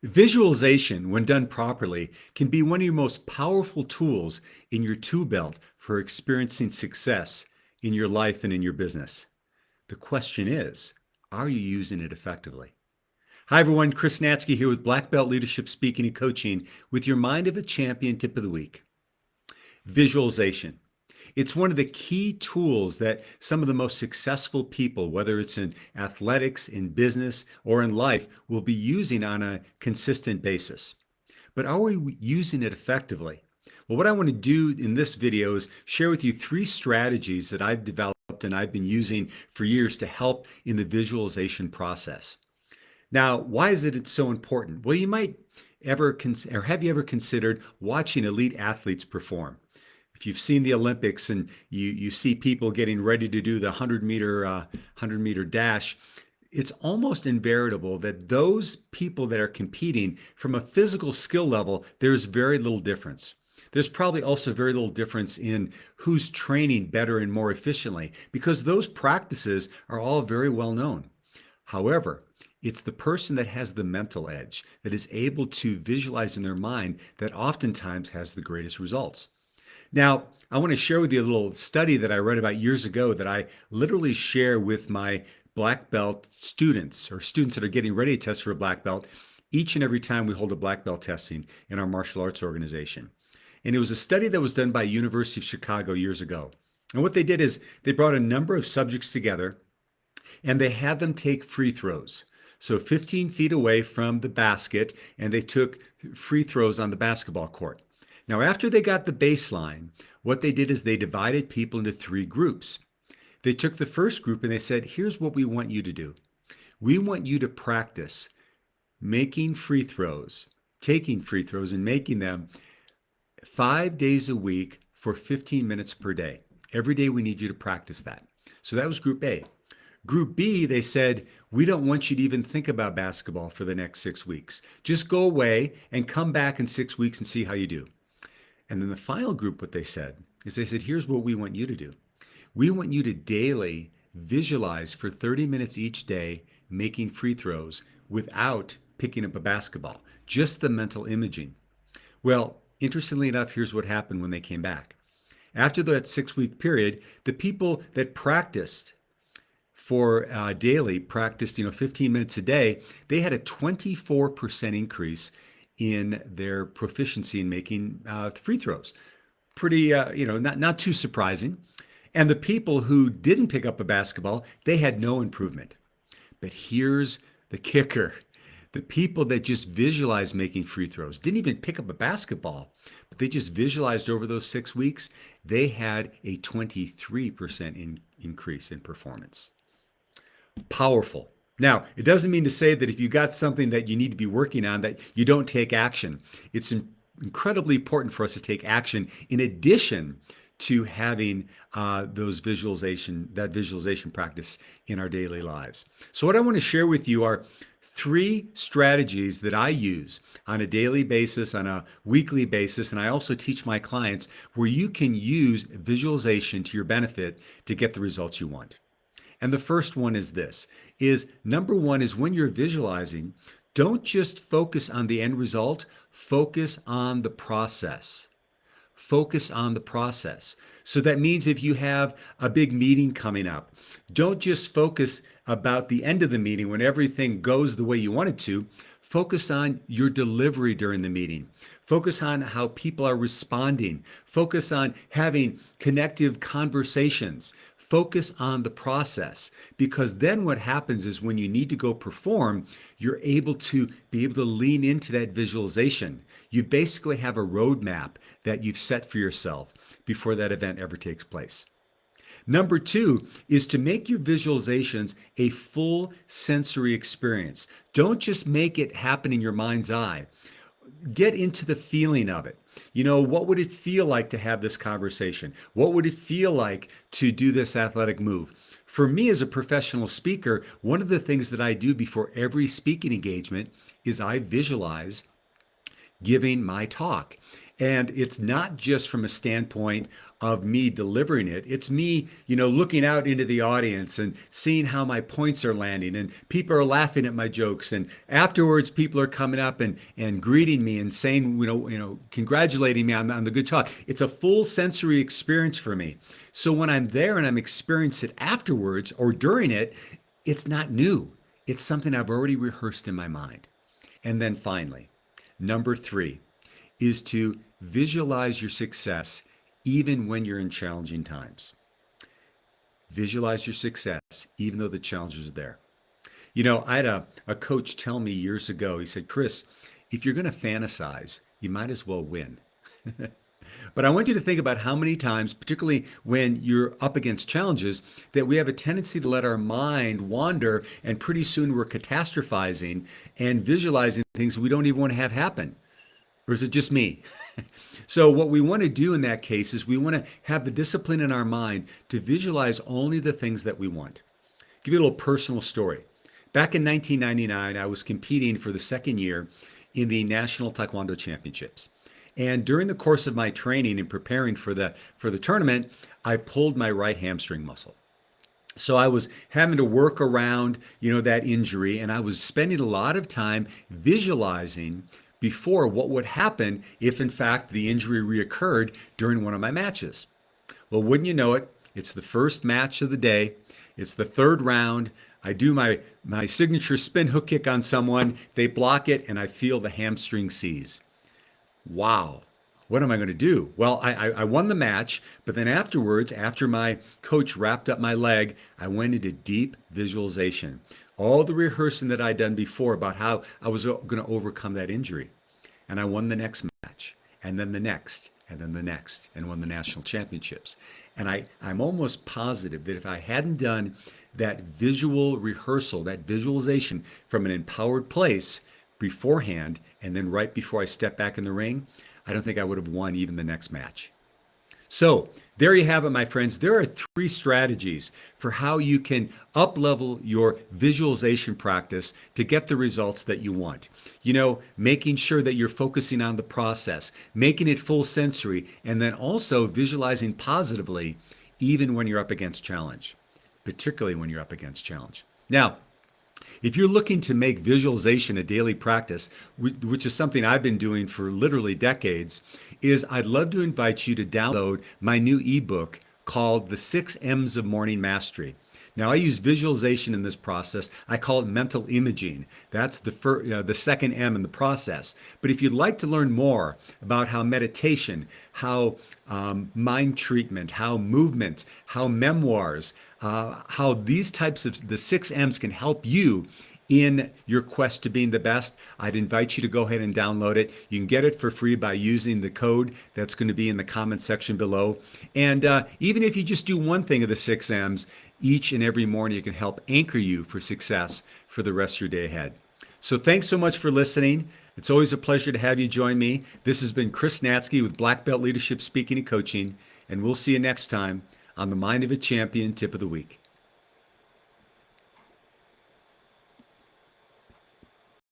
Visualization, when done properly, can be one of your most powerful tools in your tool belt for experiencing success in your life and in your business. The question is, are you using it effectively? Hi, everyone. Chris NATZKE here with Black Belt Leadership Speaking and Coaching with your Mind of a Champion tip of the week. Visualization. It's one of the key tools that some of the most successful people, whether it's in athletics, in business, or in life, will be using on a consistent basis. But are we using it effectively? Well, what I want to do in this video is share with you 3 strategies that I've developed and I've been using for years to help in the visualization process. Now, why is it so important? Well, you might ever or have you ever considered watching elite athletes perform? If you've seen the Olympics and you see people getting ready to do the 100-meter dash, it's almost invariable that those people that are competing from a physical skill level, there's very little difference. There's probably also very little difference in who's training better and more efficiently because those practices are all very well known. However, it's the person that has the mental edge, that is able to visualize in their mind, that oftentimes has the greatest results. Now, I want to share with you a little study that I read about years ago that I literally share with my black belt students or students that are getting ready to test for a black belt each and every time we hold a black belt testing in our martial arts organization. And it was a study that was done by University of Chicago years ago. And what they did is they brought a number of subjects together and they had them take free throws. So 15 feet away from the basket, and they took free throws on the basketball court. Now, after they got the baseline, what they did is they divided people into 3 groups. They took the first group and they said, here's what we want you to do. We want you to practice making free throws, taking free throws and making them 5 days a week for 15 minutes per day. Every day we need you to practice that. So that was group A. Group B, they said, we don't want you to even think about basketball for the next 6 weeks. Just go away and come back in 6 weeks and see how you do. And then the final group, what they said, is they said, here's what we want you to do. We want you to daily visualize for 30 minutes each day making free throws without picking up a basketball, just the mental imaging. Well, interestingly enough, here's what happened when they came back. After that 6-week period, the people that practiced for daily, practiced 15 minutes a day, they had a 24% increase in their proficiency in making free throws. Pretty, not too surprising. And the people who didn't pick up a basketball, they had no improvement. But here's the kicker. The people that just visualized making free throws, didn't even pick up a basketball, but they just visualized over those 6 weeks, they had a 23% increase in performance. Powerful. Now, it doesn't mean to say that if you got something that you need to be working on that you don't take action. It's incredibly important for us to take action in addition to having that visualization practice in our daily lives. So what I want to share with you are 3 strategies that I use on a daily basis, on a weekly basis, and I also teach my clients where you can use visualization to your benefit to get the results you want. And the first one is this, number 1 is when you're visualizing, don't just focus on the end result, focus on the process. Focus on the process. So that means if you have a big meeting coming up, don't just focus about the end of the meeting when everything goes the way you want it to. Focus on your delivery during the meeting. Focus on how people are responding. Focus on having connective conversations. Focus on the process, because then what happens is when you need to go perform, you're able to lean into that visualization. You basically have a roadmap that you've set for yourself before that event ever takes place. Number 2 is to make your visualizations a full sensory experience. Don't just make it happen in your mind's eye. Get into the feeling of it. What would it feel like to have this conversation? What would it feel like to do this athletic move? For me as a professional speaker, one of the things that I do before every speaking engagement is I visualize giving my talk. And it's not just from a standpoint of me delivering it. It's me, looking out into the audience and seeing how my points are landing, and people are laughing at my jokes. And afterwards, people are coming up and greeting me and saying, congratulating me on the good talk. It's a full sensory experience for me. So when I'm there and I'm experiencing it afterwards or during it, it's not new. It's something I've already rehearsed in my mind. And then finally, number 3 is to visualize your success even when you're in challenging times. Visualize your success even though the challenges are there. I had a coach tell me years ago, he said, Chris, if you're going to fantasize, you might as well win. But I want you to think about how many times, particularly when you're up against challenges, that we have a tendency to let our mind wander, and pretty soon we're catastrophizing and visualizing things we don't even want to have happen. Or is it just me? So what we want to do in that case is we want to have the discipline in our mind to visualize only the things that we want. I'll give you a little personal story. Back in 1999, I was competing for the second year in the National Taekwondo Championships. And during the course of my training and preparing for the tournament, I pulled my right hamstring muscle. So I was having to work around, that injury, and I was spending a lot of time visualizing before what would happen if in fact the injury reoccurred during one of my matches. Well, wouldn't you know it, it's the first match of the day. It's the third round. I do my signature spin hook kick on someone. They block it, and I feel the hamstring seize. Wow. What am I going to do? Well, I won the match, but then afterwards, after my coach wrapped up my leg, I went into deep visualization. All the rehearsing that I'd done before about how I was going to overcome that injury. And I won the next match, and then the next, and then the next, and won the national championships. And I'm almost positive that if I hadn't done that visual rehearsal, that visualization from an empowered place beforehand, and then right before I stepped back in the ring, I don't think I would have won even the next match. So there you have it, my friends. There are 3 strategies for how you can up-level your visualization practice to get the results that you want. Making sure that you're focusing on the process, making it full sensory, and then also visualizing positively even when you're up against challenge, particularly when you're up against challenge. Now, if you're looking to make visualization a daily practice, which is something I've been doing for literally decades, I'd love to invite you to download my new ebook called The 6 M's of Morning Mastery. Now, I use visualization in this process. I call it mental imaging. That's the second M in the process. But if you'd like to learn more about how meditation, how mind treatment, how movement, how memoirs, how these types of the 6 M's can help you in your quest to being the best, I'd invite you to go ahead and download it. You can get it for free by using the code that's going to be in the comment section below. And even if you just do one thing of the 6 M's, each and every morning, it can help anchor you for success for the rest of your day ahead. So thanks so much for listening. It's always a pleasure to have you join me. This has been Chris NATZKE with Black Belt Leadership Speaking and Coaching, and we'll see you next time on the Mind of a Champion Tip of the Week.